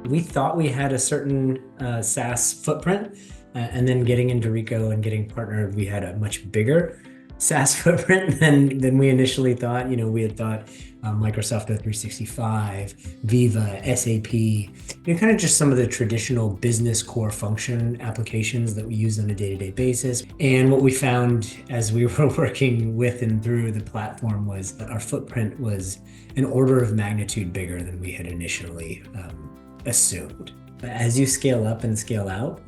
We thought we had a certain SaaS footprint, and then getting into Reco and getting partnered, we had a much bigger SaaS footprint than we initially thought. We had thought Microsoft 365, Veeva, SAP, kind of just some of the traditional business core function applications that we use on a day-to-day basis. And what we found as we were working with and through the platform was that our footprint was an order of magnitude bigger than we had initially assumed. As you scale up and scale out,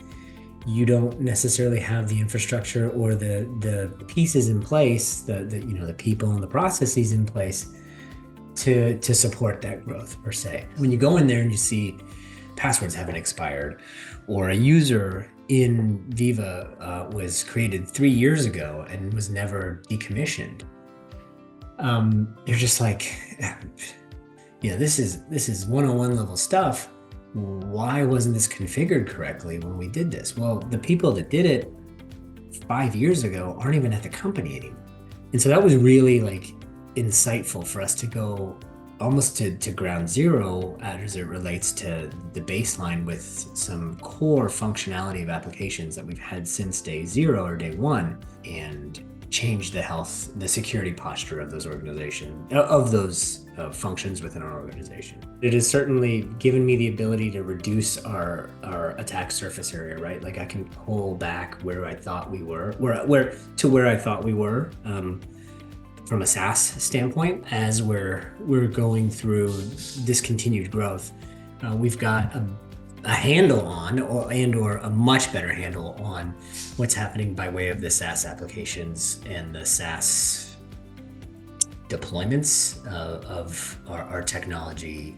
you don't necessarily have the infrastructure or the pieces in place, the people and the processes in place to support that growth per se. When you go in there and you see passwords haven't expired, or a user in Veeva was created 3 years ago and was never decommissioned, you're just like, this is 101 level stuff. Why wasn't this configured correctly when we did this? Well, the people that did it 5 years ago aren't even at the company anymore. And so that was really insightful for us to go almost to ground zero as it relates to the baseline with some core functionality of applications that we've had since day zero or day one, and change the security posture of those functions within our organization. It has certainly given me the ability to reduce our attack surface area, right? I can pull back where I thought we were, where I thought we were, from a SaaS standpoint. As we're going through this continued growth, we've got a handle on, or a much better handle on what's happening by way of the SaaS applications and the SaaS deployments of our technology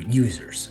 users.